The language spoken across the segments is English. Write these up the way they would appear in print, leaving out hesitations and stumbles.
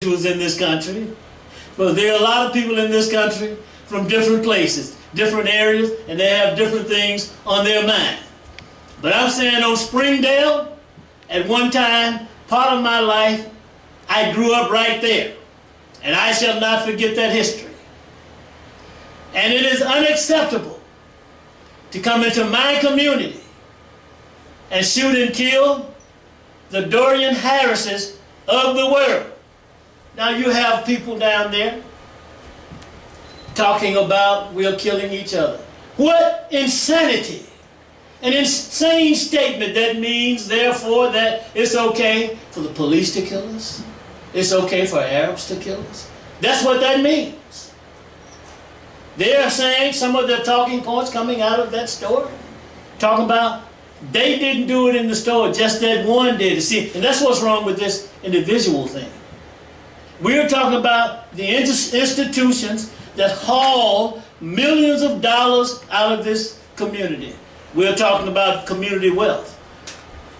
individuals in this country, but there are a lot of people in this country from different places, different areas, and they have different things on their mind. But I'm saying on Springdale, at one time, part of my life, I grew up right there. And I shall not forget that history. And it is unacceptable to come into my community and shoot and kill the Dorian Harrises of the world. Now you have people down there talking about we're killing each other. What insanity! An insane statement that means, therefore, that it's okay for the police to kill us. It's okay for Arabs to kill us. That's what that means. They are saying some of the talking points coming out of that story, talking about they didn't do it in the store, just that one did. See, and that's what's wrong with this individual thing. We're talking about the institutions that haul millions of dollars out of this community. We're talking about community wealth,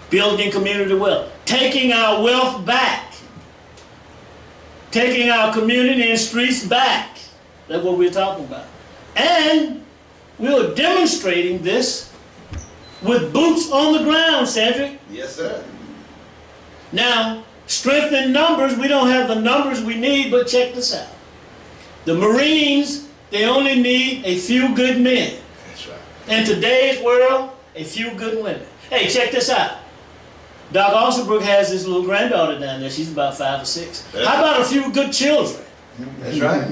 building community wealth, taking our wealth back, taking our community and streets back. That's what we're talking about. And we're demonstrating this with boots on the ground, Cedric. Yes, sir. Now, strength in numbers, we don't have the numbers we need, but check this out. The Marines, they only need a few good men. That's right. In today's world, a few good women. Hey, check this out. Doc Alsabrook has his little granddaughter down there. She's about 5 or 6. How about a few good children? That's right.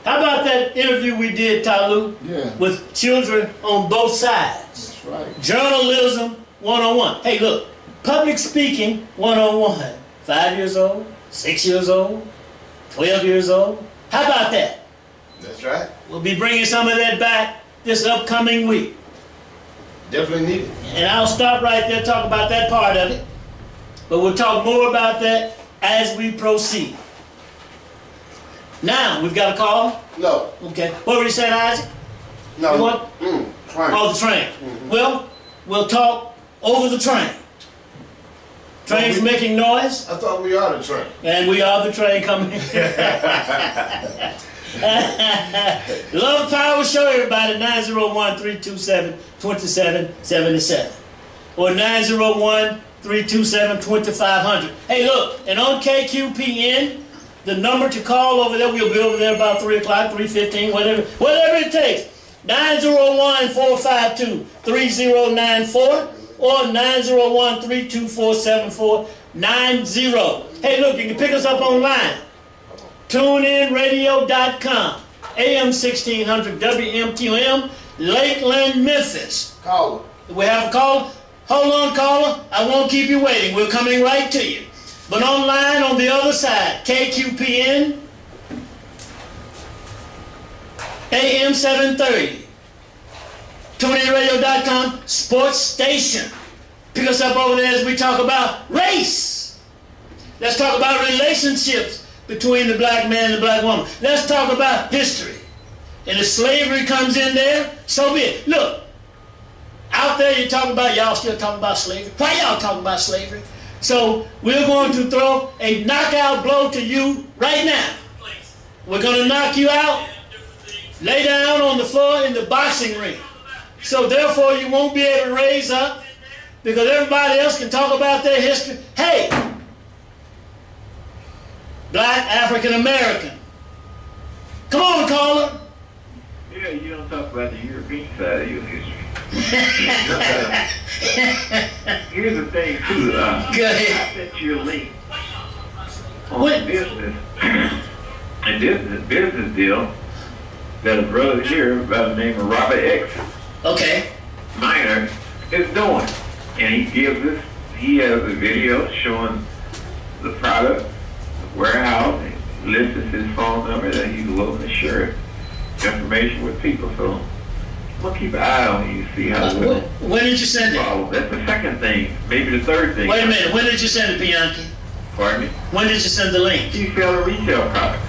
How about that interview we did, Talut, with children on both sides? That's right. Journalism 101. Hey, look, public speaking 101. 5 years old, 6 years old, 12 years old. How about that? That's right. We'll be bringing some of that back this upcoming week. Definitely needed. And I'll stop right there, talk about that part of it. But we'll talk more about that as we proceed. Now, we've got a call? No. Okay. What were you saying, Isaac? No. You what? Train. Oh, the train. Well, we'll talk over the train. Train's making noise. I thought we are the train. And we are the train coming. Love Power Show, everybody. 901-327-2777 or 901-327-2500. Hey, look, and on KQPN, the number to call over there, we'll be over there about 3 o'clock, 3:15, whatever it takes. 901-452-3094 or 901-324-7490. Hey, look, you can pick us up online. TuneInRadio.com, AM 1600 WMQM, Lakeland, Memphis. Caller. We have a caller? Hold on, caller. I won't keep you waiting. We're coming right to you. But online on the other side, KQPN, AM 730. TuneInRadio.com, sports station. Pick us up over there as we talk about race. Let's talk about relationships between the black man and the black woman. Let's talk about history. And if slavery comes in there, so be it. Look, out there you're talking about, y'all still talking about slavery. Why y'all talking about slavery? So we're going to throw a knockout blow to you right now. We're going to knock you out, lay down on the floor in the boxing ring. So therefore you won't be able to raise up because everybody else can talk about their history. Hey, black African American. Come on, caller. Yeah, you don't talk about the European side of your history. Here's the thing, too. Go ahead. I sent you a link on a business deal that a brother here by the name of Robert X. Okay. Minor is doing. And he has a video showing the product, the warehouse, and lists his phone number that he's willing to share information with people. So I'm gonna keep an eye on you, see how it will. When did you send it? That's the second thing. Maybe the third thing. Wait a minute. When did you send it, Bianchi? Pardon me? When did you send the link? You sell a retail product.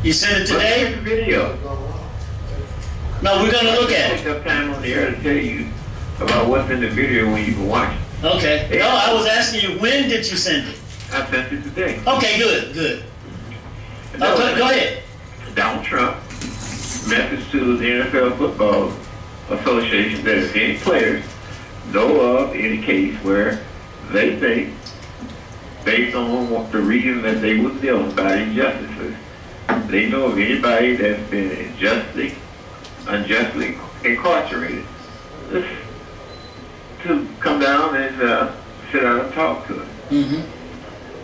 You sent it today? Look at the video. No, we're going to look at it. Take up time on the air to tell you about what's in the video when you can watch it. Okay. No, I was asking you, when did you send it? I sent it today. Okay, good, good. Go ahead. Donald Trump message to the NFL Football Association that if any players know of any case where they think, based on the reason that they was dealt by injustices, they know of anybody that's been unjustly incarcerated, just to come down and sit down and talk to him.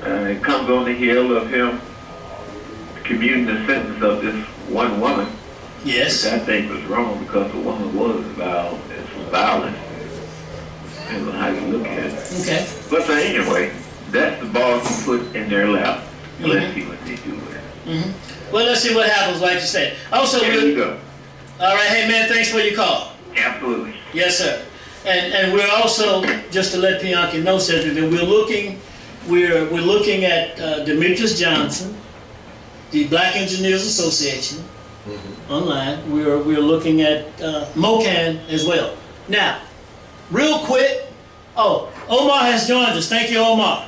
It comes on the heel of him commuting the sentence of this one woman. Yes. Which I think was wrong because the woman was violent. It's violence. Depends on how you look at it. Okay. But anyway, that's the ball you put in their lap. Let's see what they do with it. Well, let's see what happens, like you said. Also, There you go. all right, hey man, thanks for your call. Absolutely. Yes, sir. And we're also, just to let Bianca know, Cedric, that we're looking at Demetrius Johnson, the Black Engineers Association, online. We're looking at MOCAN as well. Now, real quick. Oh, Omar has joined us. Thank you, Omar,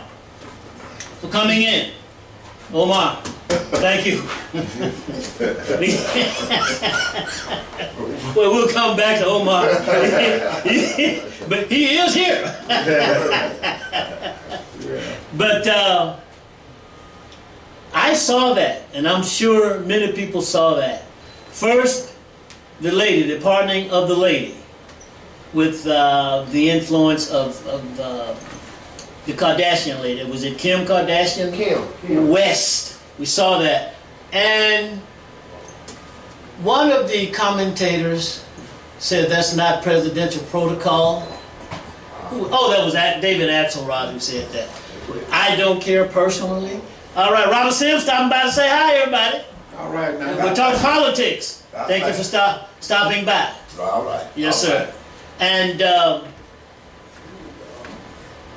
for coming in. Omar, thank you. Well, we'll come back to Omar. But he is here. But I saw that, and I'm sure many people saw that. First, the lady, the pardoning of the lady, with the influence of the Kardashian lady. Was it Kim Kardashian? Kim. West. We saw that. And one of the commentators said that's not presidential protocol. Oh, that was David Axelrod who said that. I don't care personally. All right, Robert Sims stopping by to say hi, everybody. All right, now. We'll talk politics. Thank you for stopping by. All right. Yes, sir. And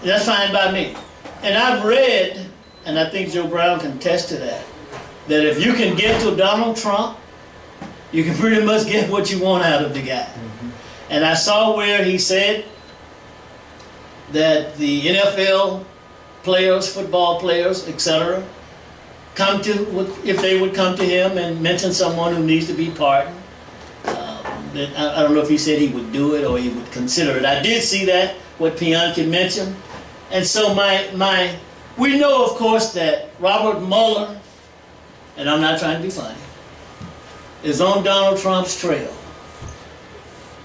that's fine by me. And I've read, and I think Joe Brown can attest to that, that if you can get to Donald Trump, you can pretty much get what you want out of the guy. And I saw where he said that the NFL players, football players, etc., if they would come to him and mention someone who needs to be pardoned. I don't know if he said he would do it or he would consider it. I did see that, what Bianca mentioned. And so we know, of course, that Robert Mueller, and I'm not trying to be funny, is on Donald Trump's trail.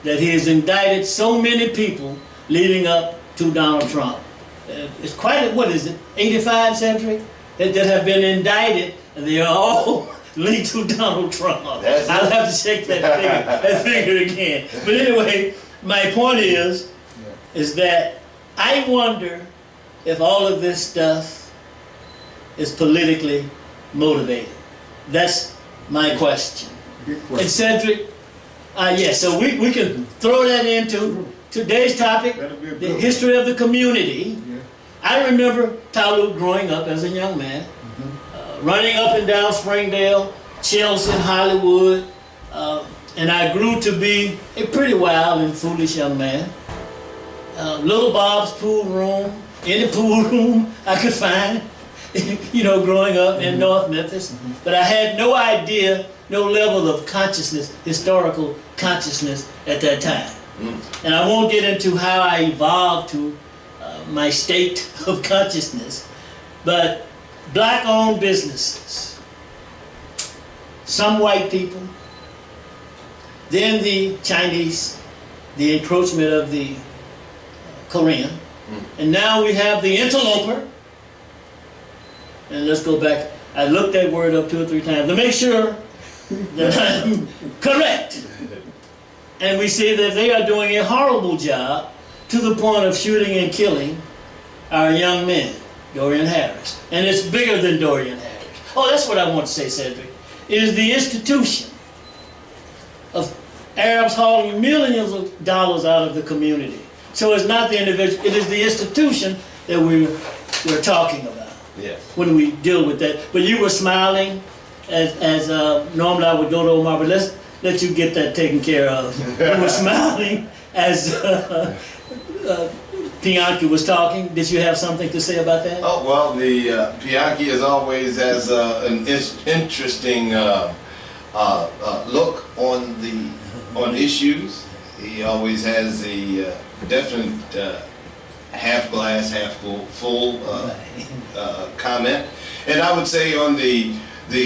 That he has indicted so many people leading up to Donald Trump. It's quite, what is it, 85, Cedric, that have been indicted, and they are all linked to Donald Trump. I'll have to check that figure again. But anyway, my point is that I wonder if all of this stuff is politically motivated. That's my question. And Cedric, so we can throw that into today's topic, the history of the community. I remember Talut growing up as a young man, running up and down Springdale, Chelsea, Hollywood, and I grew to be a pretty wild and foolish young man. Little Bob's pool room, any pool room I could find, growing up in North Memphis. But I had no idea, no level of consciousness, historical consciousness at that time. And I won't get into how I evolved to my state of consciousness, but black-owned businesses, some white people, then the Chinese, the encroachment of the Korean, and now we have the interloper. And let's go back. I looked that word up 2 or 3 times to make sure that I'm correct. And we see that they are doing a horrible job to the point of shooting and killing our young men, Dorian Harris. And it's bigger than Dorian Harris. Oh, that's what I want to say, Cedric. It is the institution of Arabs hauling millions of dollars out of the community. So it's not the individual, it is the institution that we're talking about. Yes. When we deal with that. But you were smiling as normally I would go to Omar, but let's let you get that taken care of. You were smiling as Bianchi was talking. Did you have something to say about that? Oh, well, the Pianchi as always has an interesting look on issues. He always has a definite half glass, half full comment. And I would say on the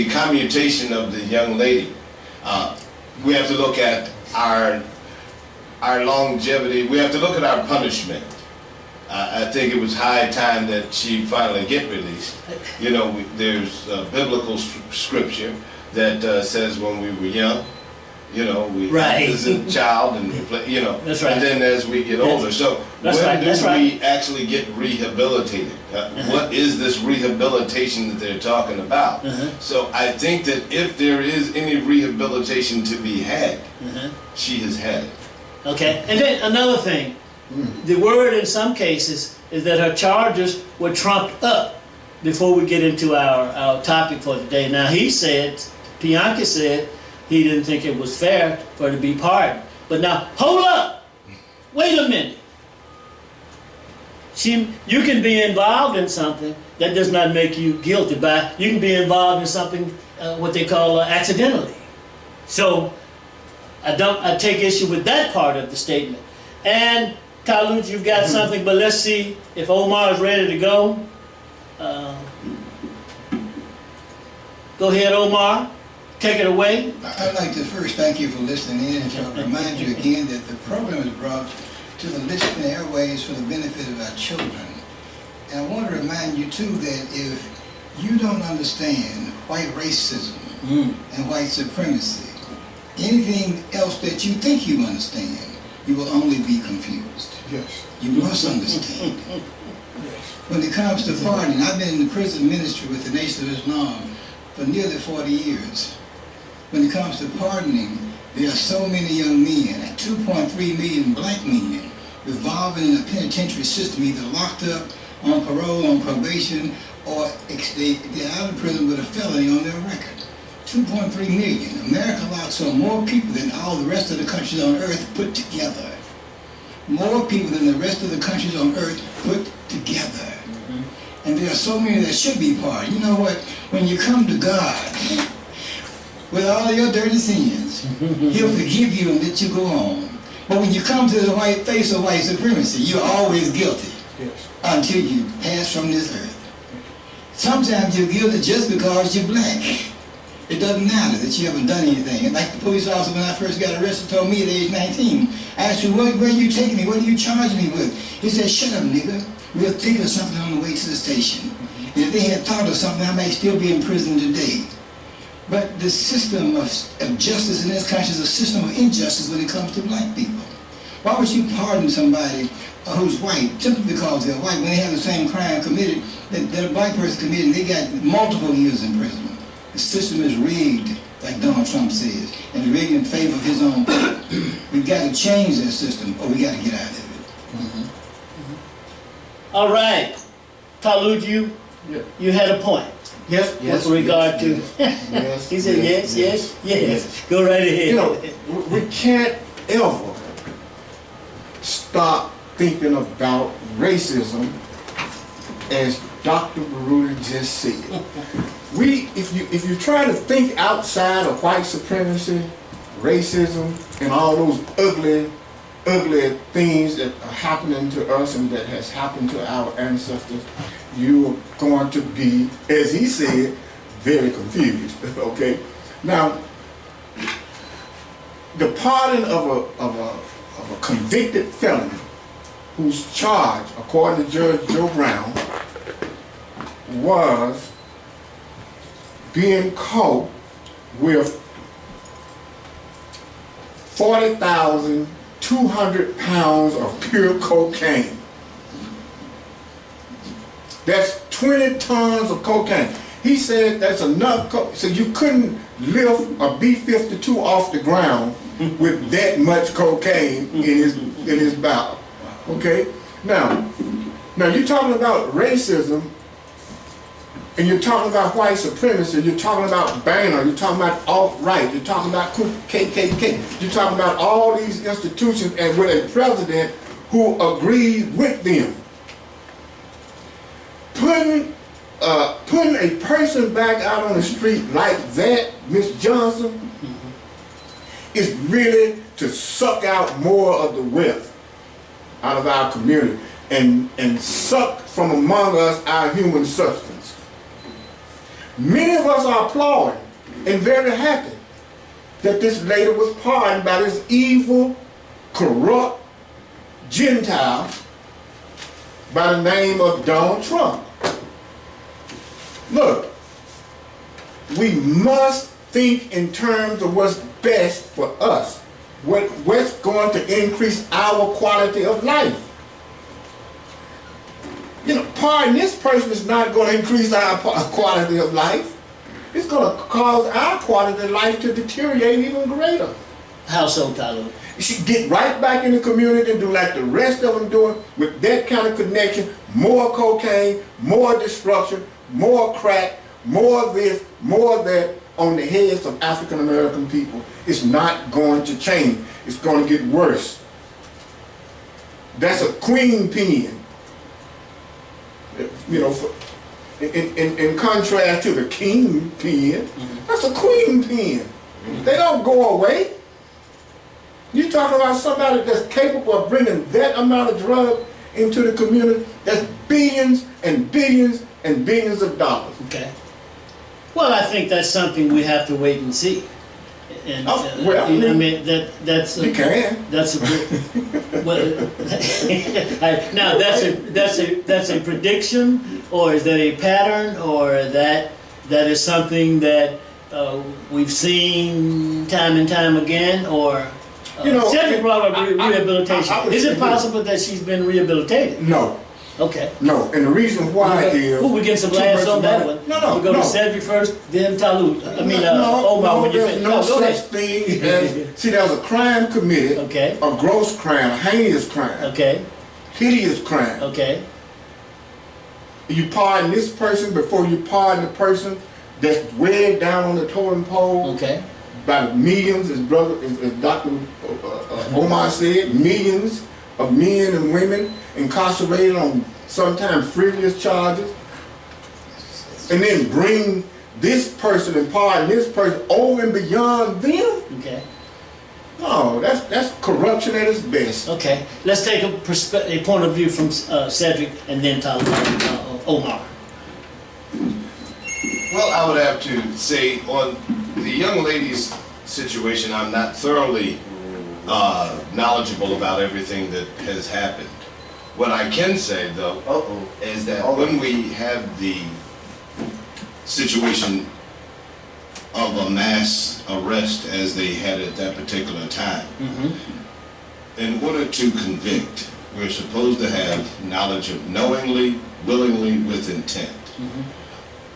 commutation of the young lady, we have to look at our longevity. We have to look at our punishment. I think it was high time that she finally get released. You know, there's biblical scripture that says when we were young, you know, we right. as a child and we play, you know, that's right. And then as we get older. So when do right. we actually get rehabilitated? What is this rehabilitation that they're talking about? So I think that if there is any rehabilitation to be had, she has had it. Okay, and then another thing, the word in some cases is that her charges were trumped up before we get into our topic for today. Now he said, Bianchi said, he didn't think it was fair for her to be pardoned. But now, hold up! Wait a minute. You can be involved in something that does not make you guilty. You can be involved in something, what they call accidentally. So, I take issue with that part of the statement. And Talut, you've got something, but let's see if Omar is ready to go. Go ahead, Omar. Take it away. I'd like to first thank you for listening in and to remind you again that the program is brought to the listening airways for the benefit of our children. And I want to remind you too that if you don't understand white racism and white supremacy, anything else that you think you understand, you will only be confused. Yes. You must understand. When it comes to pardoning, I've been in the prison ministry with the Nation of Islam for nearly 40 years. When it comes to pardoning, there are so many young men, 2.3 million black men, revolving in the penitentiary system, either locked up, on parole, on probation, or they're out of prison with a felony on their record. 2.3 million. America locks up more people than all the rest of the countries on earth put together. More people than the rest of the countries on earth put together. And there are so many that should be pardoned. You know what? When you come to God, with all your dirty sins, He'll forgive you and let you go on. But when you come to the white face of white supremacy, you're always guilty until you pass from this earth. Sometimes you're guilty just because you're black. It doesn't matter that you haven't done anything. And like the police officer when I first got arrested told me at age 19, I asked him, where are you taking me? What are you charging me with? He said, shut up, nigga. We'll think of something on the way to the station. And if they had thought of something, I might still be in prison today. But the system of justice in this country is a system of injustice when it comes to black people. Why would you pardon somebody who's white simply because they're white when they have the same crime committed that a black person committed and they got multiple years in prison? The system is rigged, like Donald Trump says, and it's rigged in favor of his own people. We've got to change that system or we got to get out of it. All right. Talut, you had a point. Yes, With regard to, yes, he said yes. Go right ahead. You know, we can't ever stop thinking about racism, as Dr. Baruti just said. If you try to think outside of white supremacy, racism, and all those ugly things that are happening to us and that has happened to our ancestors, you are going to be, as he said, very confused. Okay. Now, the pardon of a convicted felon whose charge, according to Judge Joe Brown, was being caught with 40,200 pounds of pure cocaine. That's 20 tons of cocaine. He said that's enough so you couldn't lift a B-52 off the ground with that much cocaine in his bowel. Okay? Now you're talking about racism, and you're talking about white supremacy, you're talking about Banner, you're talking about alt-right, you're talking about KKK, you're talking about all these institutions, and with a president who agrees with them. Putting a person back out on the street like that, Miss Johnson, is really to suck out more of the wealth out of our community and suck from among us our human substance. Many of us are applauding and very happy that this lady was pardoned by this evil, corrupt Gentile by the name of Donald Trump. Look, we must think in terms of what's best for us, what's going to increase our quality of life. You know, pardon this person is not going to increase our quality of life. It's going to cause our quality of life to deteriorate even greater. How so, Talut? You should get right back in the community and do like the rest of them doing with that kind of connection, more cocaine, more destruction, more crack, more of this, more of that on the heads of African American people. It's not going to change. It's going to get worse. That's a queen pin. You know, in contrast to the king pin, that's a queen pin. They don't go away. You're talking about somebody that's capable of bringing that amount of drug into the community. That's billions and billions and billions of dollars. Okay. Well, I think that's something we have to wait and see. And well, I mean that's you can. That's a good. Well, now that's a prediction, or is that a pattern, or that is something that we've seen time and time again, or you know, Cedric brought up rehabilitation. Is it possible that she's been rehabilitated? No. Okay. No, and the reason why is... Who we get some laughs on that one? No, we go to Cedric first, then Talut. I mean, Omar, when you finish. No such thing as... See, there was a crime committed. Okay. A gross crime, a heinous crime. Okay. Hideous crime. Okay. You pardon this person before you pardon the person that's way down on the totem pole. Okay. By the millions, as Dr. Omar said, millions of men and women incarcerated on sometimes frivolous charges, and then bring this person and pardon this person over and beyond them. Okay. No, that's corruption at its best. Okay. Let's take a point of view from Cedric and then Omar. Well, I would have to say on the young lady's situation, I'm not thoroughly knowledgeable about everything that has happened. What I can say, though, is that when we have the situation of a mass arrest as they had at that particular time, in order to convict, we're supposed to have knowledge of knowingly, willingly, with intent.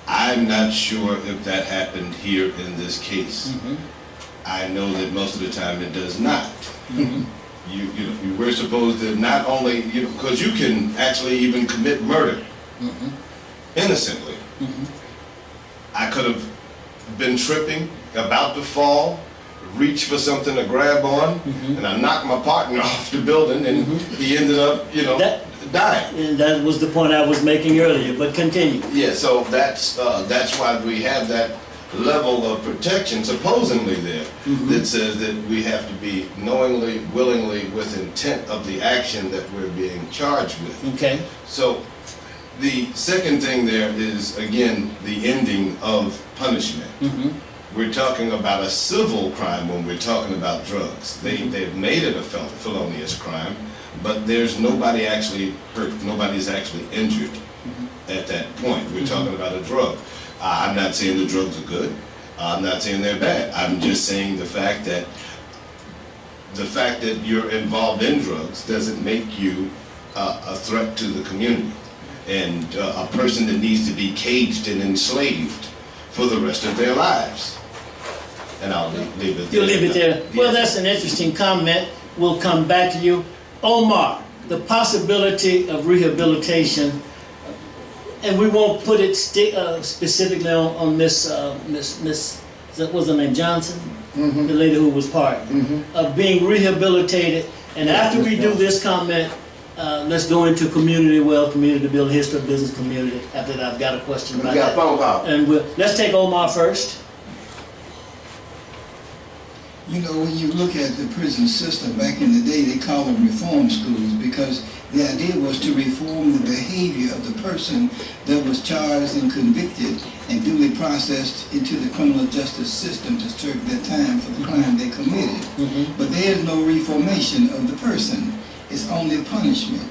I'm not sure if that happened here in this case. I know that most of the time it does not. You we're supposed to not only, because you can actually even commit murder innocently. I could have been tripping, about to fall, reach for something to grab on, and I knocked my partner off the building, and he ended up, dying. And that was the point I was making earlier, but continue. Yeah, so that's why we have that level of protection supposedly there that says that we have to be knowingly, willingly, with intent of the action that we're being charged with. Okay. So the second thing there is, again, the ending of punishment. We're talking about a civil crime when we're talking about drugs. They've made it a felonious crime, but there's nobody actually hurt, nobody's actually injured at that point. We're talking about a drug. I'm not saying the drugs are good. I'm not saying they're bad. I'm just saying the fact that you're involved in drugs doesn't make you a threat to the community and a person that needs to be caged and enslaved for the rest of their lives. And I'll leave it there. You'll leave it there. Yes. Well, that's an interesting comment. We'll come back to you. Omar, the possibility of rehabilitation, and we won't put it specifically on Miss what was her name, Johnson, the lady who was pardoned, of being rehabilitated. And after we do this comment, let's go into community wealth, community build, history of business, community. After that, I've got a question about We got that. a phone call. And let's take Omar first. You know, when you look at the prison system, back in the day, they called them reform schools because the idea was to reform the behavior of the person that was charged and convicted and duly processed into the criminal justice system to serve their time for the crime they committed. But there is no reformation of the person. It's only punishment.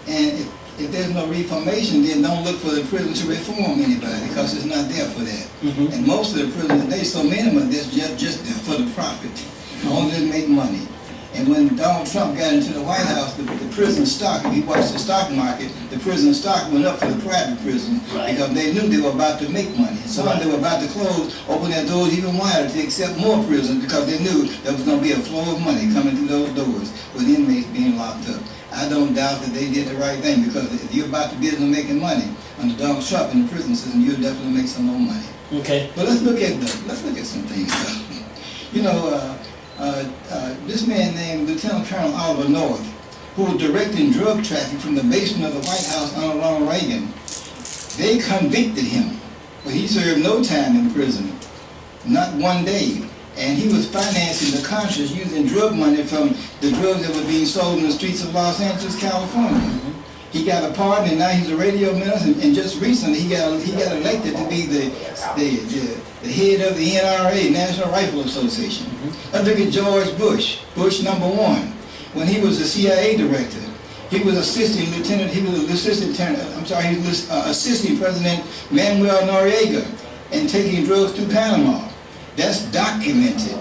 And if there's no reformation, then don't look for the prison to reform anybody because it's not there for that. And most of the prisons today, so many of them are just there for the profit, only to make money. And when Donald Trump got into the White House, the prison stock, if you watch the stock market, the prison stock went up for the private prison because they knew they were about to make money. Some of them were about to close, open their doors even wider to accept more prisons because they knew there was going to be a flow of money coming through those doors with inmates being locked up. I don't doubt that they did the right thing because if you're about to business making money under Donald Trump in the prison system, you'll definitely make some more money. Okay. But let's look at some things. You know, this man named Lieutenant Colonel Oliver North, who was directing drug traffic from the basement of the White House under Ronald Reagan, they convicted him, but he served no time in prison, not one day. And he was financing the Contras using drug money from the drugs that were being sold in the streets of Los Angeles, California. He got a pardon, and now he's a radio minister. And just recently, he got elected to be the head of the NRA, National Rifle Association. Let's look at George Bush, Bush #1. When he was the CIA director, he was assisting assisting President Manuel Noriega in taking drugs through Panama. That's documented.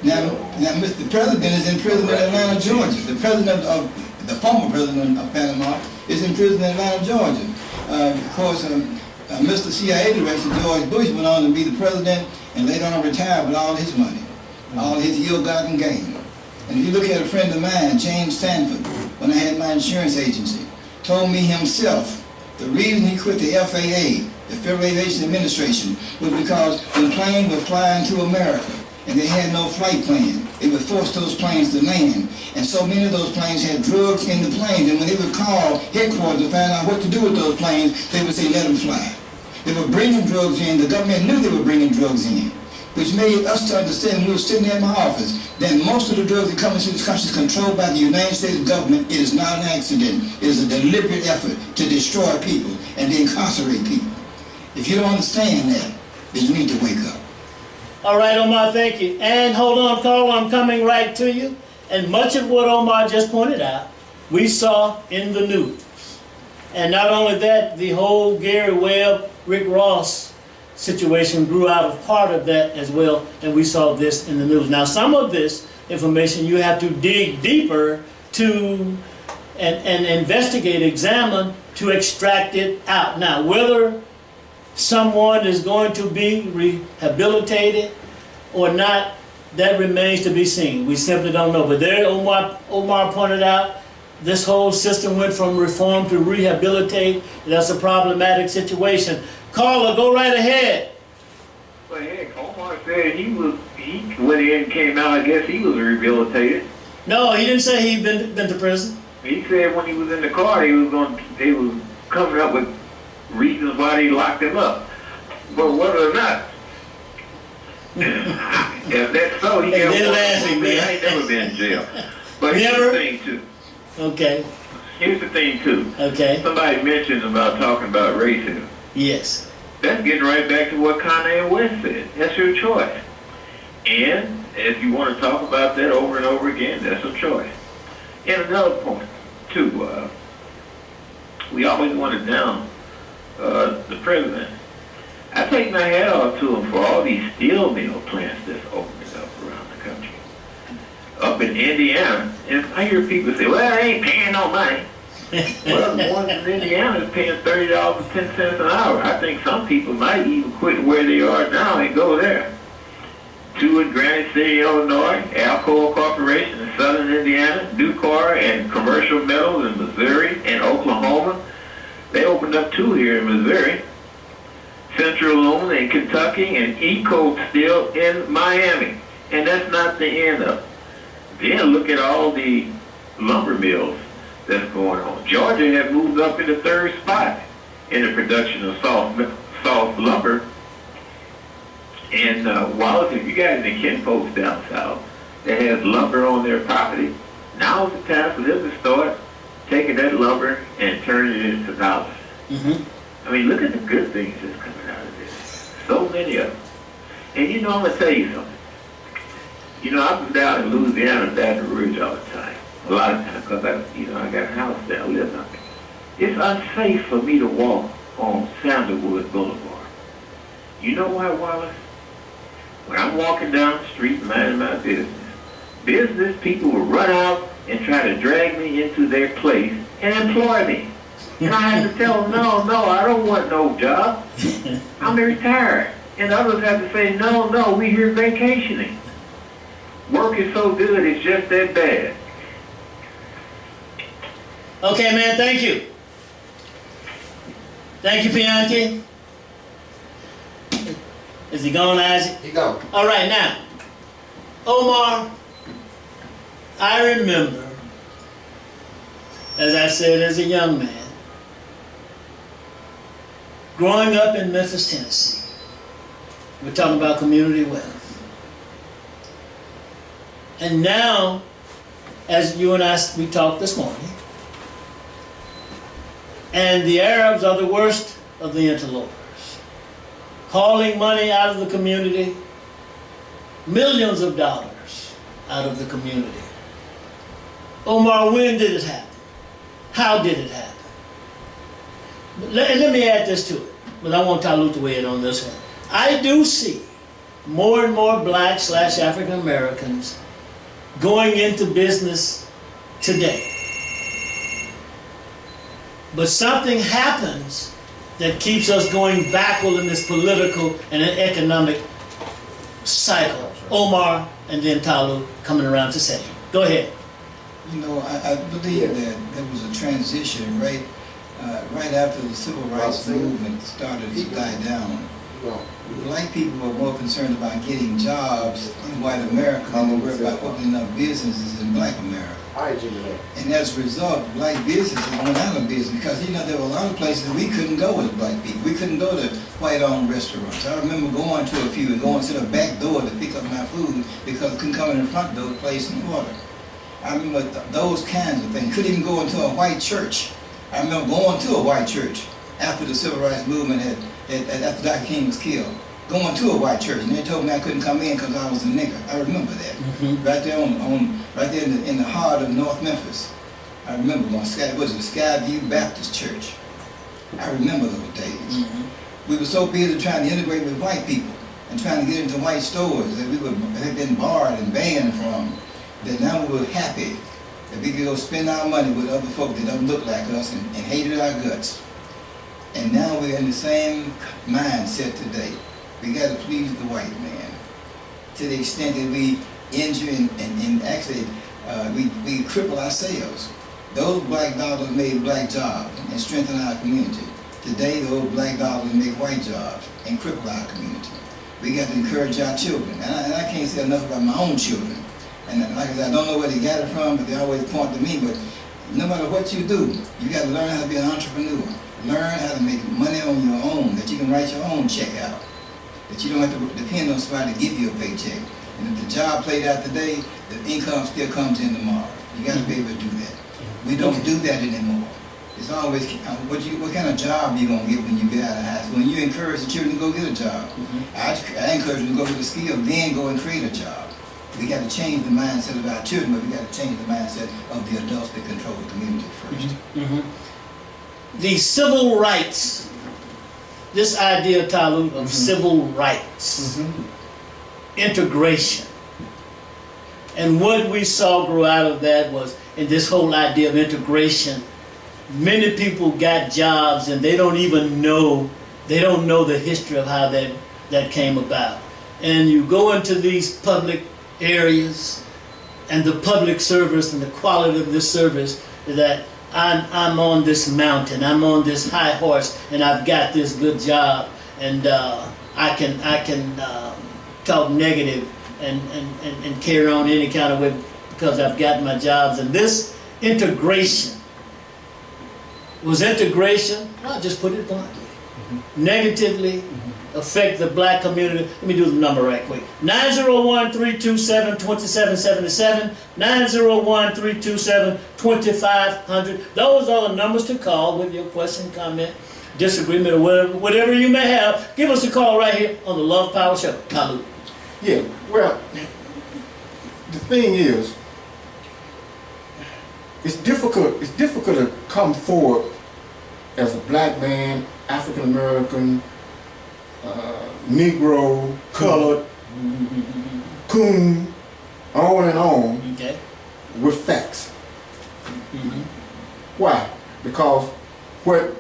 Now, Mr. President is in prison in Atlanta, Georgia. The former president of Panama is in prison in Atlanta, Georgia. Of course, Mr. CIA Director George Bush went on to be the president and later on retired with all his money, all his ill-gotten gain. And if you look at a friend of mine, James Stanford, when I had my insurance agency, told me himself the reason he quit the FAA, the Federal Aviation Administration, was because when planes were flying to America and they had no flight plan, they would force those planes to land. And so many of those planes had drugs in the planes, and when they would call headquarters to find out what to do with those planes, they would say, let them fly. They were bringing drugs in. The government knew they were bringing drugs in, which made us to understand when we were sitting there in my office that most of the drugs that come into this country is controlled by the United States government. It is not an accident. It is a deliberate effort to destroy people and to incarcerate people. If you don't understand that, then you need to wake up. All right, Omar, thank you. And hold on, caller, I'm coming right to you. And much of what Omar just pointed out, we saw in the news. And not only that, the whole Gary Webb, Rick Ross situation grew out of part of that as well, and we saw this in the news. Now, some of this information you have to dig deeper to and investigate, examine to extract it out. Now, whether someone is going to be rehabilitated or not, that remains to be seen. We simply don't know. But there, Omar pointed out, this whole system went from reform to rehabilitate. That's a problematic situation. Caller, go right ahead. Well, heck, Omar said when he came out, I guess he was rehabilitated. No, he didn't say he'd been to prison. He said when he was in the car, they was coming up with reasons why they locked him up. But whether or not, if that's so, he Hey, they're laughing, man. I ain't never been in jail. But here's the thing too. Okay. Here's the thing too. Okay. Somebody mentioned about talking about racism. Yes. That's getting right back to what Kanye West said. That's your choice. And if you want to talk about that over and over again, that's a choice. And another point too, we always want to down the president. I take my hat off to him for all these steel mill plants that's opening up around the country. Up in Indiana, and I hear people say, well, they ain't paying no money. Well, the ones in Indiana is paying $30.10 an hour. I think some people might even quit where they are now and go there. Two in Granite City, Illinois, Alcoa Corporation in Southern Indiana, Nucor and Commercial Metals in Missouri and Oklahoma. They opened up two here in Missouri. Central Loom in Kentucky and Eco Steel in Miami. And that's not the end of it. Then look at all the lumber mills that's going on. Georgia has moved up in the 3rd spot in the production of soft lumber. And Wallace, if you got any kin folks down south that has lumber on their property, now is the time for them to start taking that lumber and turning it into dollars. I mean, look at the good things that's coming out of this. So many of them. And you know, I'm going to tell you something. You know, I've been down in Louisiana, Baton Rouge all the time. A lot of times, because I got a house there, I live out there. It's unsafe for me to walk on Sandalwood Boulevard. You know why, Wallace? When I'm walking down the street minding my business people will run out and try to drag me into their place and employ me. And I have to tell them, no, I don't want no job. I'm retired. And others have to say, no, we here vacationing. Work is so good, it's just that bad. Okay, man, thank you. Thank you, Pianki. Is he gone, Isaac? He gone. All right, now, Omar, I remember, as I said, as a young man, growing up in Memphis, Tennessee. We're talking about community wealth. And now, as you and we talked this morning, and the Arabs are the worst of the interlopers, hauling money out of the community, millions of dollars out of the community. Omar, when did it happen? How did it happen? Let me add this to it, but I want Talut to weigh in on this one. I do see more and more black / African Americans going into business today. But something happens that keeps us going backward in this political and economic cycle. Omar and then Talut coming around to Cedric. Go ahead. You know, I believe that there was a transition right after the civil rights movement started to die down. Black people were more concerned about getting jobs in white America than they were about opening up businesses in black America. And as a result, black businesses went out of business because, you know, there were a lot of places we couldn't go as black people. We couldn't go to white-owned restaurants. I remember going to a few and going to the back door to pick up my food because I couldn't come in the front door to place an order. I remember those kinds of things. Couldn't even go into a white church. I remember going to a white church after the civil rights movement after Dr. King was killed, going to a white church, and they told me I couldn't come in because I was a nigger. I remember that. Right there right there in the heart of North Memphis. I remember going. Was it Skyview Baptist Church? I remember those days. We were so busy trying to integrate with white people and trying to get into white stores that we had been barred and banned from. That now we were happy that we could go spend our money with other folk that don't look like us and hated our guts. And now we're in the same mindset today. We got to please the white man to the extent that we injure and actually we cripple ourselves. Those black dollars made black jobs and strengthen our community. Today, those black dollars make white jobs and cripple our community. We got to encourage our children. And I can't say enough about my own children. And like I said, I don't know where they got it from, but they always point to me. But no matter what you do, you got to learn how to be an entrepreneur. Learn how to make money on your own, that you can write your own check out, that you don't have to depend on somebody to give you a paycheck. And if the job played out today, the income still comes in tomorrow. You got to be able to do that. We don't do that anymore. It's always, what kind of job you going to get when you get out of high school? When you encourage the children to go get a job, I encourage them to go get a skill, then go and create a job. We got to change the mindset of our children, but we got to change the mindset of the adults that control the community first. The civil rights, this idea, Talut, of civil rights, integration. And what we saw grow out of that was, in this whole idea of integration, many people got jobs and they don't even know, the history of how that came about. And you go into these public areas and the public service and the quality of this service, that I'm on this mountain, I'm on this high horse, and I've got this good job, and I can talk negative and carry on any kind of way because I've got my jobs. And this integration was integration, I'll just put it bluntly, negatively affect the black community. Let me do the number right quick. 901-327-2777, 901-327-2500. Those are the numbers to call with your question, comment, disagreement, or whatever you may have. Give us a call right here on the Love Power Show. Talut. Yeah, well, the thing is, it's difficult to come forward as a black man, African American, Negro, colored, coon, on and on, Okay. with facts. Why? Because what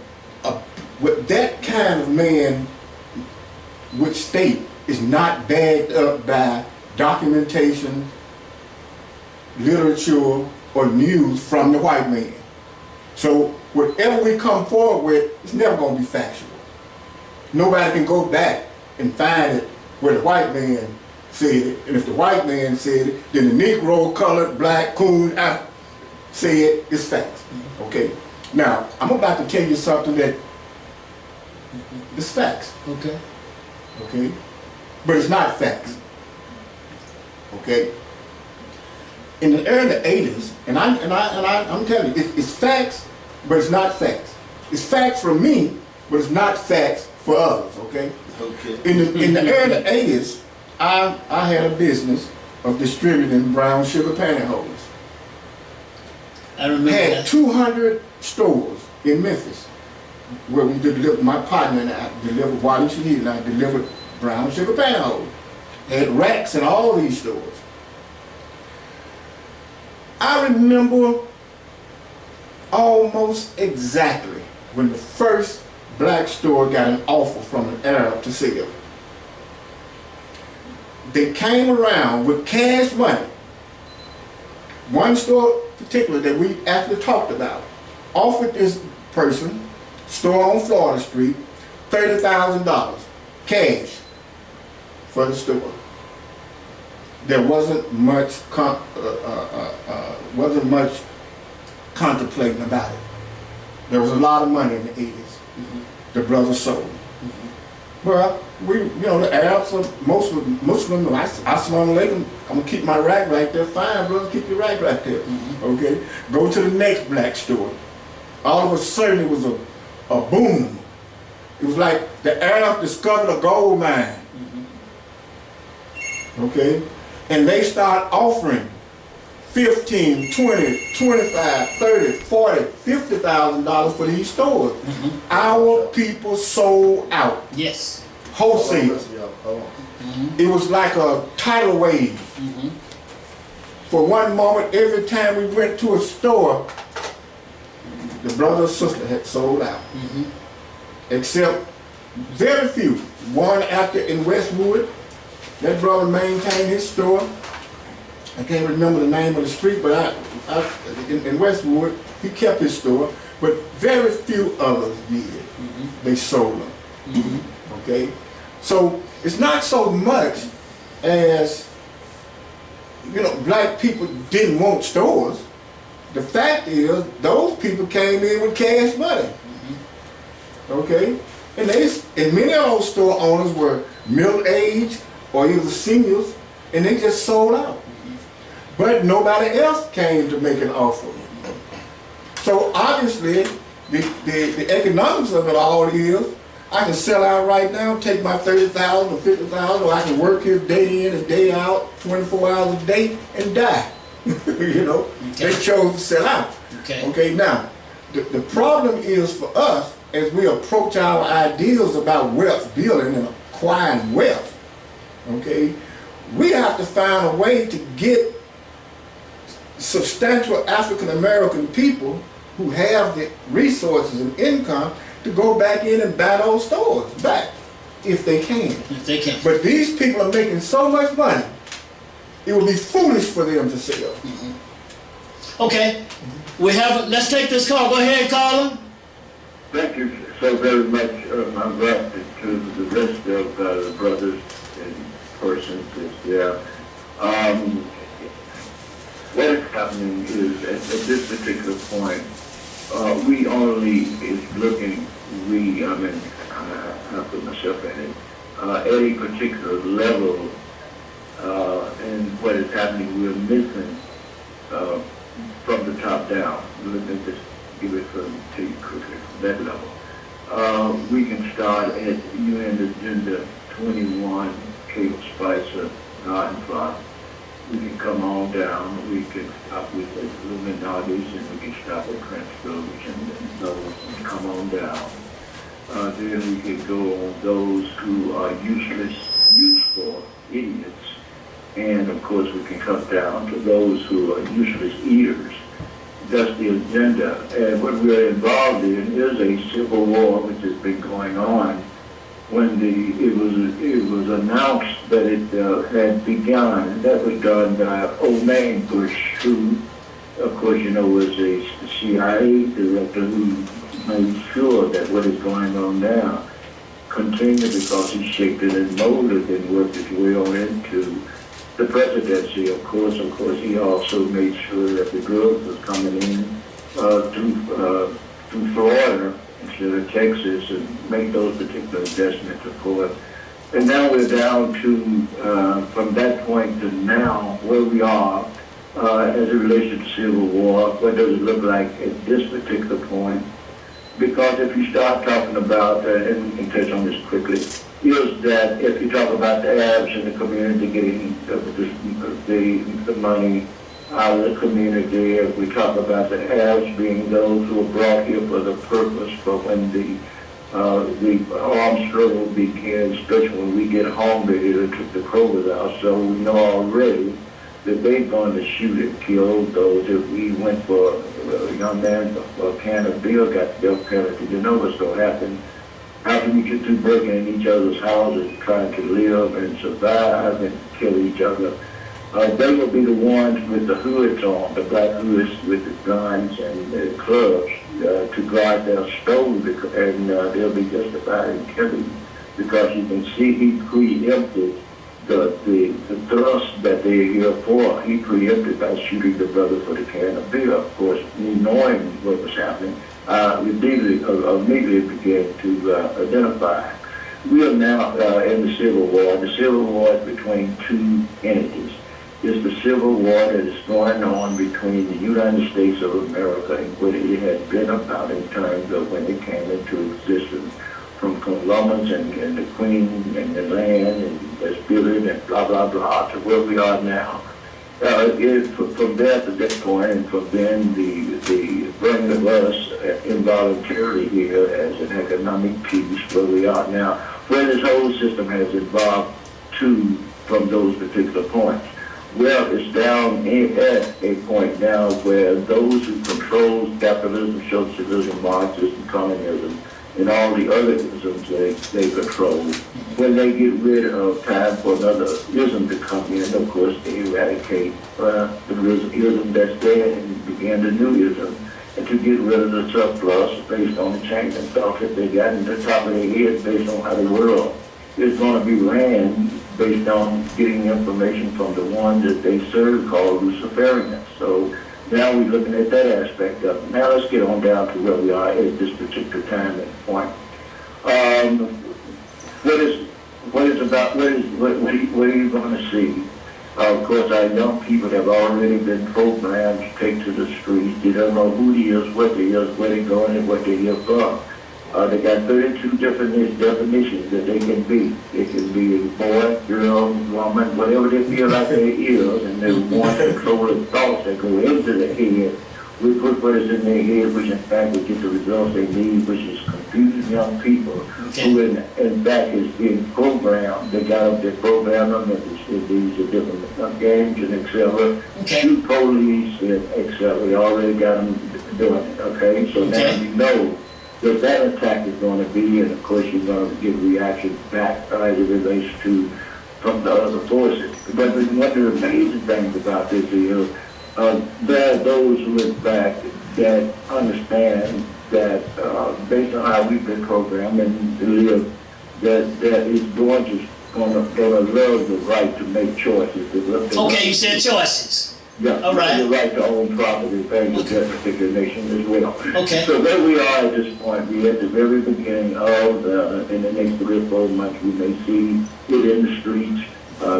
that kind of man would state is not backed up by documentation, literature, or news from the white man. So whatever we come forward with, it's never going to be factual. Nobody can go back and find it where the white man said it, and if the white man said it, then the Negro, colored, black, coon, said it's facts. Okay? Now, I'm about to tell you something that is facts. Okay. Okay? But it's not facts. Okay? In the early 80s, and I'm telling you, it's facts, but it's not facts. It's facts for me, but it's not facts for others, okay? Okay. In the early 80s, I had a business of distributing brown sugar pantyhose. I remember Had that. 200 stores in Memphis where we delivered, my partner and I delivered, Wally Shahid and I delivered brown sugar pantyhose. Had racks in all these stores. I remember almost exactly when the first black store got an offer from an Arab to sell. They came around with cash money. One store particular that we actually talked about offered this person, store on Florida Street, $30,000 cash for the store. There wasn't much contemplating about it. There was a lot of money in the 80s. The brothers sold. Well, the Arabs, most of them, Assalamu alaikum, I'm gonna keep my rack right there. Fine, brother, keep your rack right there. Okay, go to the next black store. All of a sudden, it was a boom. It was like the Arabs discovered a gold mine. Okay, and they start offering $15, $20, $25, $30, $40, $50,000 for these stores. Our people sold out. Yes. Wholesale. It was like a tidal wave. For one moment, every time we went to a store, the brother or sister had sold out. Except very few. One actor in Westwood, that brother maintained his store. I can't remember the name of the street, but in Westwood, he kept his store, but very few others did. They sold them. Okay? So it's not so much as, black people didn't want stores. The fact is, those people came in with cash money. Okay? And many of those store owners were middle-aged or either seniors, and they just sold out. But nobody else came to make an offer. So obviously, the economics of it all is, I can sell out right now, take my $30,000 or $50,000, or I can work here day in and day out, 24 hours a day, and die. They chose to sell out. Okay, now, the problem is for us, as we approach our ideals about wealth building and acquiring wealth, okay, we have to find a way to get substantial African American people who have the resources and income to go back in and buy those stores back, if they can. If they can. But these people are making so much money, it would be foolish for them to sell. Okay, let's take this call. Go ahead, caller. Thank you so very much, my brother, to the rest of the brothers and persons. What is happening is, at this particular point, we only is looking, I mean, I put myself in it, at a particular level, and what is happening, we're missing from the top down. Let me just give it to you quickly from that level. We can start at UN Agenda 21, Cable Spicer, Garden Plot. We can come on down. We can stop with the Illuminati's, and we can stop at Prince and those and come on down. Then we can go on those who are useless, useful idiots. And of course we can come down to those who are useless eaters. That's the agenda. And what we are involved in is a civil war which has been going on. When it was announced that it had begun, and that was done by Omar Bush, who, of course, you know, was a CIA director who made sure that what is going on now continued, because he shaped it and molded and worked his way on into the presidency. Of course, he also made sure that the drugs was coming in through Florida instead of Texas, and make those particular investments, of course. And now we're down to, from that point to now, where we are as it relates to civil war. What does it look like at this particular point? Because if you start talking about, and we can touch on this quickly, is that if you talk about the Arabs in the community getting the money out of the community, if we talk about the Arabs being those who were brought here for the purpose for when the armed struggle begins, especially when we get home, they took the Kroger's out, so we know already that they're going to shoot and kill those. If we went for a young man for a can of beer, got the death penalty, you know what's going to happen. After we get through breaking in each other's houses, trying to live and survive and kill each other, they will be the ones with the hoods on, the black hoods with the guns and the clubs to guard their stove, and they'll be justified in killing, because you can see he preempted the thrust that they're here for. He preempted by shooting the brother for the can of beer. Of course, knowing what was happening, we immediately began to identify. We are now in the Civil War. The Civil War is between two entities. It's the Civil War that is going on between the United States of America and what it had been about in terms of when it came into existence, from Columbus and the Queen and the land and the spirit and blah, blah, blah, to where we are now. From there to this point, and from then the bringing of us involuntarily here as an economic piece where we are now, where this whole system has evolved to from those particular points. Well, it's down at a point now where those who control capitalism, socialism, Marxism, communism, and all the other isms they control, when they get rid of time for another ism to come in, of course, they eradicate the ism that's there and begin the new ism, and to get rid of the surplus based on the change in thought that they got in the top of their head based on how the world is going to be ran based on getting information from the ones that they serve called Luciferians. So now we're looking at that aspect of it. Now let's get on down to where we are at this particular time and point. What are you going to see? Of course, our young people have already been programmed to take to the streets. They don't know who he is, what he is, where they're going, and what they're here for. They got 32 different definitions that they can be. They can be a boy, girl, woman, whatever they feel like they is, and they want to control the thoughts that go into the head. We put what is in their head, which in fact will get the results they need, which is confusing young people who in fact is being programmed. They got up there programmed them that these are different games and etc. Shoot police and etc. We already got them doing it, okay? So now you know that attack is going to be, and of course you're going to get reactions back as it relates to from the other forces. But one of the amazing things about this is there are those who in fact that understand that based on how we've been programmed and live, that is going to love the right to make choices. Okay, you said choices. Yeah, All right. the right to own property things of that particular nation as well. Okay. So where we are at this point, we're at the very beginning of, in the next 3 or 4 months, we may see it in the streets,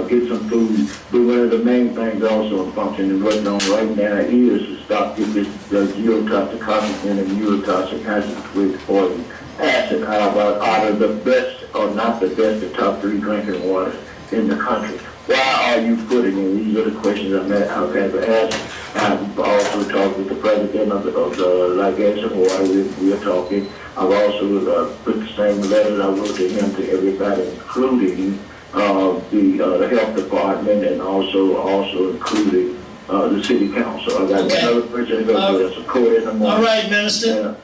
get some food. But one of the main things also in function and working on right now is to stop get this neurotoxic oxygen and neurotoxic hazardous waste poison acid out of the best, or not the best, the top 3 drinking waters in the country. Why are you putting in? These are the questions I've had asked. I've also talked with the president of the Like Gas and Water. We're talking. I've also put the same letter I wrote to him to everybody, including the health department and also including the city council. I got another person that goes to support in the morning. All right, Minister.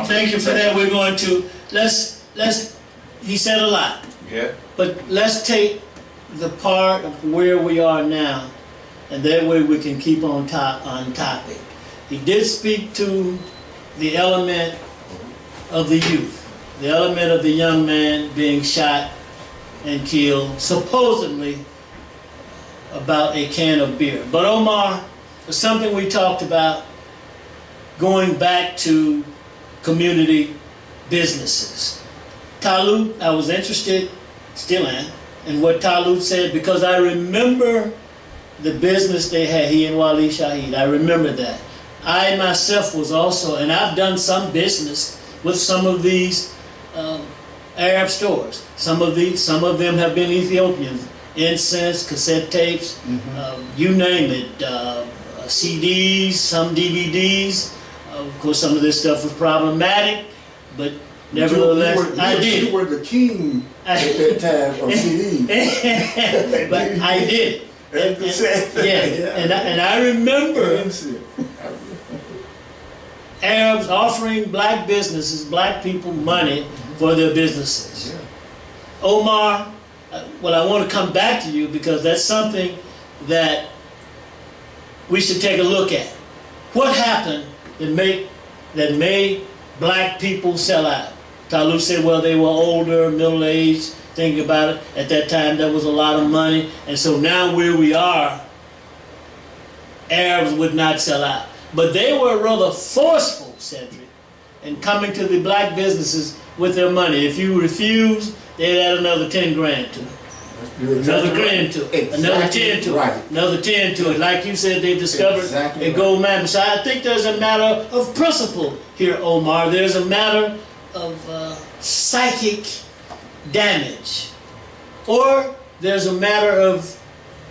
Thank you for that. We're going to let's. He said a lot. Yeah. But let's take the part of where we are now, and that way we can keep on topic. He did speak to the element of the youth, the element of the young man being shot and killed, supposedly about a can of beer. But Omar, there's something we talked about, going back to community businesses. Talut, I was interested, still am, in what Talut said, because I remember the business they had, he and Wali Shahid. I remember that. I myself was also, and I've done some business with some of these Arab stores. Some of them have been Ethiopian. Incense, cassette tapes, you name it, CDs, some DVDs. Of course, some of this stuff was problematic, but nevertheless, I did. You were the king at that time of CDs. But I did. And I remember Arabs offering black businesses, black people money for their businesses. Omar, well, I want to come back to you because that's something that we should take a look at. What happened that made black people sell out? Talut said, well, they were older, middle-aged, thinking about it. At that time, that was a lot of money. And so now where we are, Arabs would not sell out. But they were rather forceful, Cedric, in coming to the black businesses with their money. If you refused, they'd add another 10 grand to it. Another grand to it. Another 10 to it. Another 10 to it. Like you said, they discovered a gold mine. So I think there's a matter of principle here, Omar. There's a matter of psychic damage. Or there's a matter of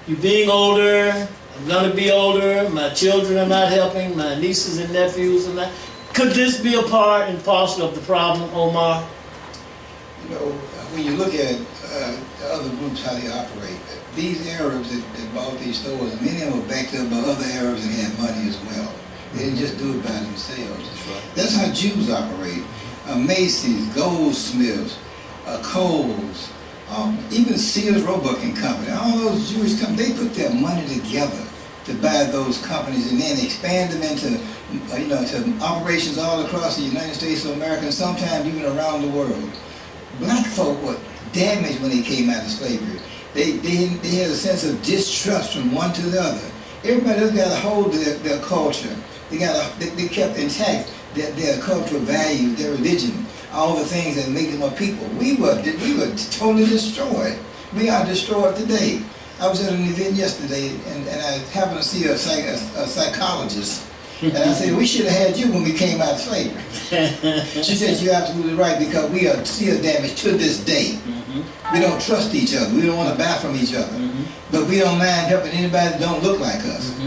you being older, I'm going to be older, my children are not helping, my nieces and nephews are not. Could this be a part and parcel of the problem, Omar? You know, when you look at the other groups, how they operate, these Arabs that bought these stores, many of them were backed up by other Arabs that had money as well. They didn't just do it by themselves. That's how Jews operate. Macy's, Goldsmiths, Kohl's, even Sears, Roebuck and Company, all those Jewish companies, they put their money together to buy those companies and then expand them into, to operations all across the United States of America and sometimes even around the world. Black folk were damaged when they came out of slavery. They had a sense of distrust from one to the other. Everybody else got a hold of their culture. They kept intact their cultural values, their religion, all the things that make them a people. We were totally destroyed. We are destroyed today. I was at an event yesterday, and I happened to see a psychologist. And I said, we should have had you when we came out of slavery. She said, you're absolutely right, because we are still damaged to this day. We don't trust each other. We don't want to buy from each other. But we don't mind helping anybody that don't look like us.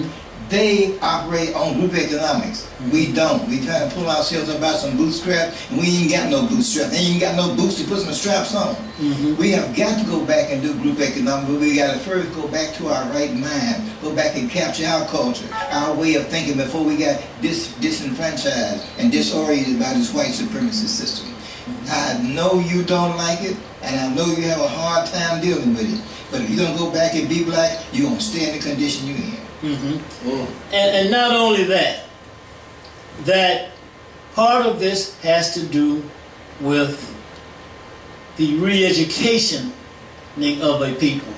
They operate on group economics. We don't. We try to pull ourselves up by some bootstraps, and we ain't got no bootstraps. They ain't got no boots to put some straps on. We have got to go back and do group economics, but we got to first go back to our right mind, go back and capture our culture, our way of thinking before we got disenfranchised and disoriented by this white supremacy system. I know you don't like it, and I know you have a hard time dealing with it, but if you're going to go back and be black, you're going to stay in the condition you're in. And not only that, that part of this has to do with the re-education of a people.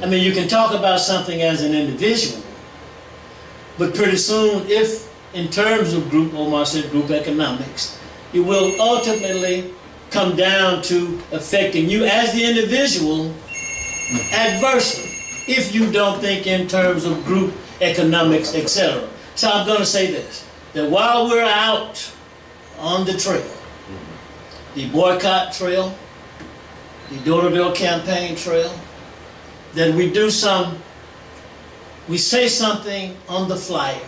I mean, you can talk about something as an individual, but pretty soon, if in terms of group, Omar said group economics, it will ultimately come down to affecting you as the individual adversely, if you don't think in terms of group economics, etc. So I'm going to say this, that while we're out on the trail, the boycott trail, the door-to-door campaign trail, that we say something on the flyer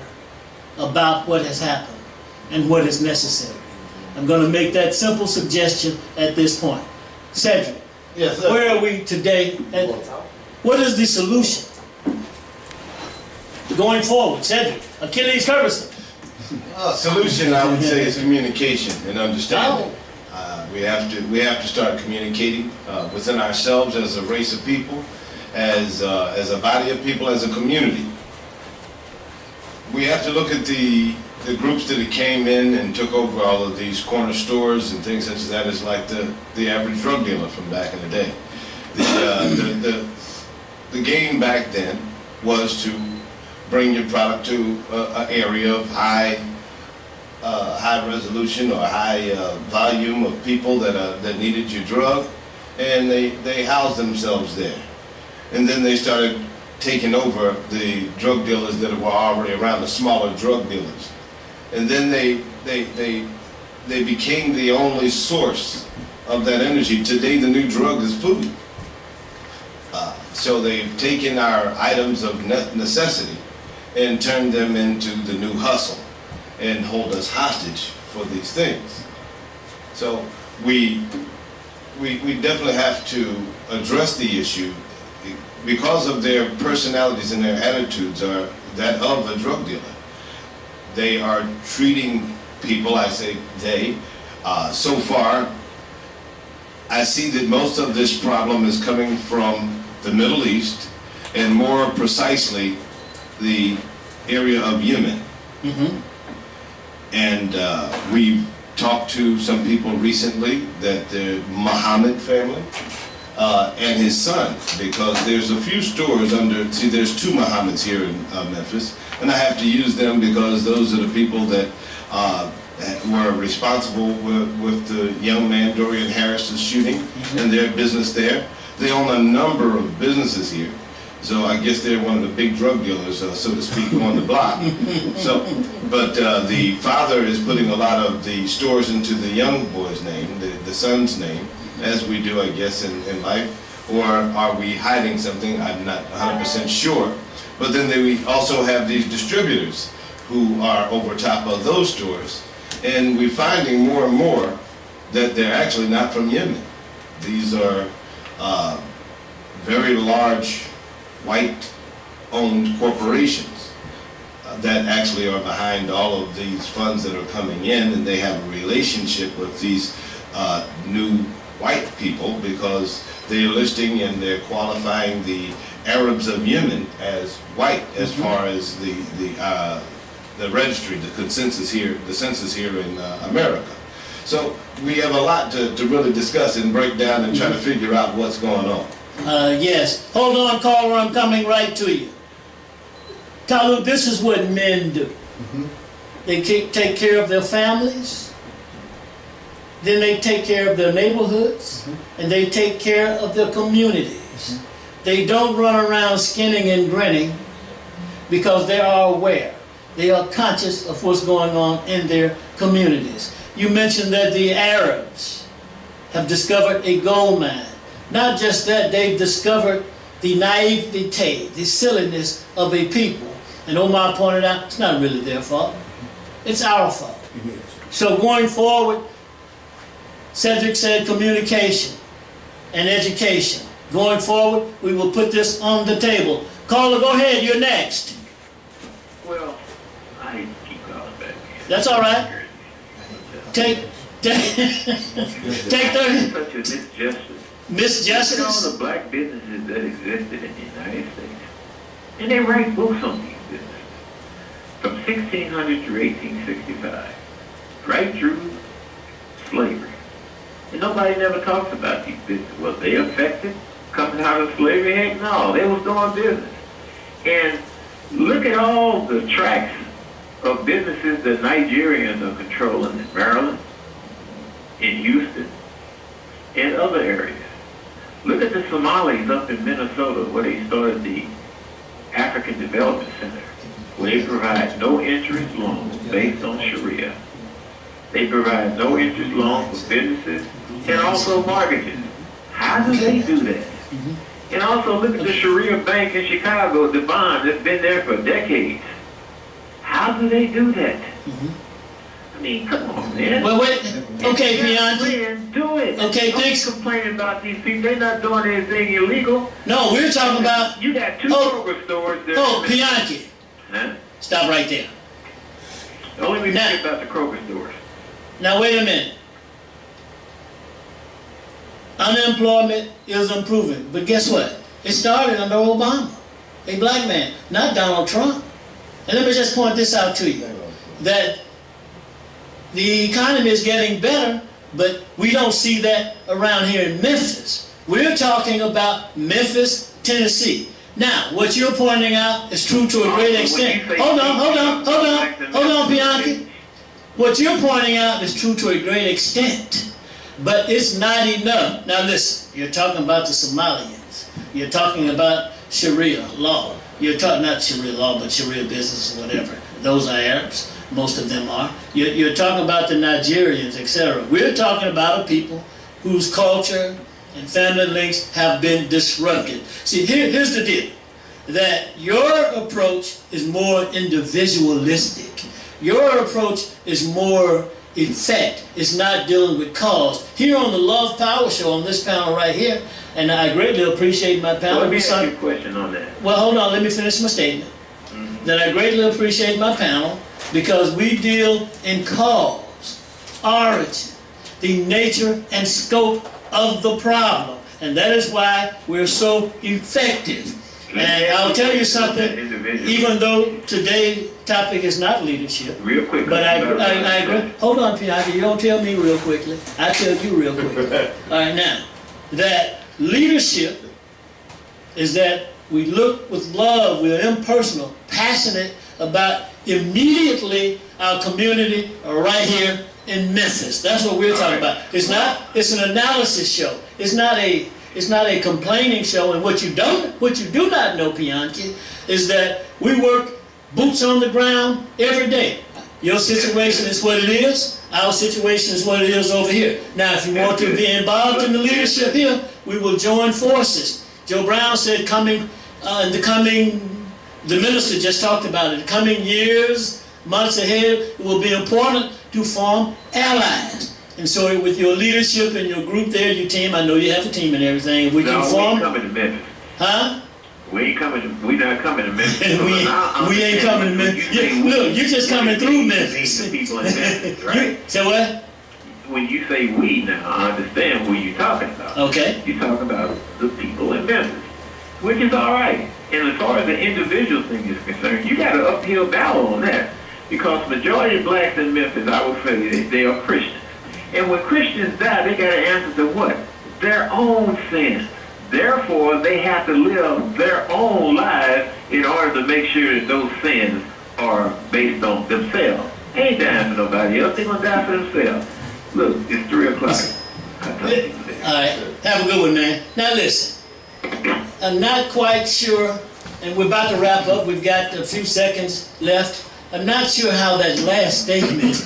about what has happened and what is necessary. I'm going to make that simple suggestion at this point. Cedric, Yes, sir. where are we today? And what is the solution going forward? Cedric, Achilles Cubison. Solution, I would say, is communication and understanding. We have to start communicating within ourselves as a race of people, as a body of people, as a community. We have to look at the groups that came in and took over all of these corner stores and things such as that, is like the average drug dealer from back in the day. The game back then was to bring your product to an area of high resolution or high volume of people that needed your drug, and they housed themselves there. And then they started taking over the drug dealers that were already around, the smaller drug dealers. And then they became the only source of that energy. Today the new drug is food. So they've taken our items of necessity and turned them into the new hustle and hold us hostage for these things. So we definitely have to address the issue, because of their personalities and their attitudes are that of a drug dealer. They are treating people, I say they, so far, I see that most of this problem is coming from the Middle East, and more precisely, the area of Yemen. Mm-hmm. And we've talked to some people recently, that the Muhammad family and his son, because there's a few stores there's two Muhammads here in Memphis, and I have to use them because those are the people that were responsible with the young man Dorian Harris's shooting, and their business there. They own a number of businesses here. So I guess they're one of the big drug dealers, so to speak, on the block. But the father is putting a lot of the stores into the young boy's name, the son's name, as we do, I guess, in life. Or are we hiding something? I'm not 100% sure. But then we also have these distributors who are over top of those stores. And we're finding more and more that they're actually not from Yemen. These are very large white-owned corporations that actually are behind all of these funds that are coming in, and they have a relationship with these new white people, because they're listing and they're qualifying the Arabs of Yemen as white, as far as the registry, the census here in America. So we have a lot to really discuss and break down and try to figure out what's going on. Yes. Hold on, caller, I'm coming right to you. Talut, this is what men do. They take care of their families, then they take care of their neighborhoods, and they take care of their communities. They don't run around skinning and grinning, because they are aware. They are conscious of what's going on in their communities. You mentioned that the Arabs have discovered a gold mine. Not just that, they've discovered the naivete, the silliness of a people. And Omar pointed out, it's not really their fault. It's our fault. So going forward, Cedric said communication and education. Going forward, we will put this on the table. Caller, go ahead, you're next. Well, I hate to keep calling back. That's all right. Take 30. Such a misjustice. Misjustice? Look at all the black businesses that existed in the United States. And they write books on these businesses. From 1600 through 1865. Right through slavery. And nobody never talks about these businesses. Was they affected coming out of slavery? Heck no, they was doing business. And look at all the tracts of businesses that Nigerians are controlling in Maryland, in Houston, and other areas. Look at the Somalis up in Minnesota where they started the African Development Center, where they provide no interest loans based on Sharia. They provide no interest loans for businesses and also mortgages. How do they do that? And also look at the Sharia Bank in Chicago, the bond that's been there for decades. How do they do that? I mean, come on, man. Well, wait. Okay, Bianchi. Do it. Okay, thanks. Don't complain about these people. They're not doing anything illegal. No, we're talking about... You got 2 Kroger stores there. Oh, Bianchi. Huh? Stop right there. Don't let me forget about the Kroger stores. Now, wait a minute. Unemployment is improving. But guess what? It started under Obama, a black man, not Donald Trump. And let me just point this out to you, that the economy is getting better, but we don't see that around here in Memphis. We're talking about Memphis, Tennessee. Now, what you're pointing out is true to a great extent. Hold on, Bianchi. What you're pointing out is true to a great extent, but it's not enough. Now listen, you're talking about the Somalians. You're talking about Sharia law. You're talking, not Sharia law, but Sharia business or whatever. Those are Arabs. Most of them are. You're talking about the Nigerians, etc. We're talking about a people whose culture and family links have been disrupted. See, here's the deal. That your approach is more individualistic. Your approach is more effect. It's not dealing with cause. Here on the Love Power Show, on this panel right here, and I greatly appreciate my panel. Let me ask you a question on that. Well, hold on. Let me finish my statement. That I greatly appreciate my panel because we deal in cause, origin, the nature and scope of the problem. And that is why we're so effective. And I'll tell you something, even though today's topic is not leadership. Real quick. But I agree. Hold on, Pianki, you don't tell me real quickly. I tell you real quickly. All right, now, that leadership is that we look with love, we're impersonal, passionate about immediately our community right here in Memphis. That's what we're talking about. It's an analysis show. It's not a complaining show. And what you do not know, Bianchi, is that we work boots on the ground every day. Your situation is what it is. Our situation is what it is over here. Now, if you want to be involved in the leadership here, we will join forces. Joe Brown said the minister just talked about it. The coming years, months ahead, it will be important to form allies. And so with your leadership and your group there, your team, I know you have a team and everything. We can form. We ain't coming to Memphis. Huh? We not coming to Memphis. we ain't coming to Memphis. Look, you're just coming through Memphis. People in Memphis, right? So what? When you say we now, I understand who you're talking about. Okay. You're talking about the people in Memphis, which is all right. And as far as the individual thing is concerned, you got an uphill battle on that. Because majority of blacks in Memphis, I would say, they are Christians. And when Christians die, they got to answer to what? Their own sins. Therefore, they have to live their own lives in order to make sure that those sins are based on themselves. They ain't dying for nobody else. They're going to die for themselves. Look, it's 3 o'clock. All right. Have a good one, man. Now listen. I'm not quite sure, and we're about to wrap up. We've got a few seconds left. I'm not sure how that last statement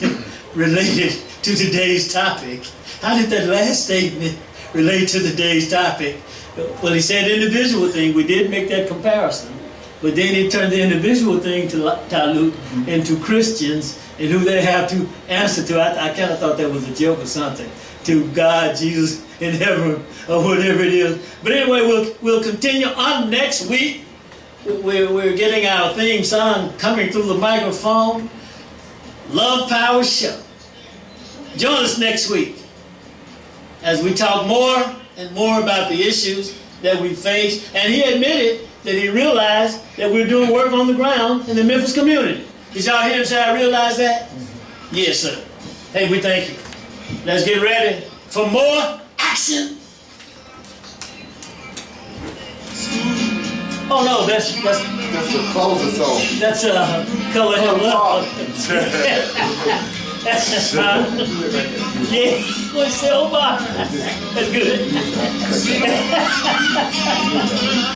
related to today's topic. How did that last statement relate to today's topic? Well, he said individual thing. We did make that comparison. But then he turned the individual thing to Talut into Christians and who they have to answer to. I kind of thought that was a joke or something. To God, Jesus in heaven, or whatever it is. But anyway, we'll continue on next week. We're getting our theme song coming through the microphone. Love Power Show. Join us next week as we talk more and more about the issues that we face. And he admitted that he realized that we're doing work on the ground in the Memphis community. Did y'all hear him say I realized that? Yes, sir. Hey, we thank you. Let's get ready for more action. Oh no, that's That's the closer song. that's Color Him Love. Yeah, what's that, Omar? That's good.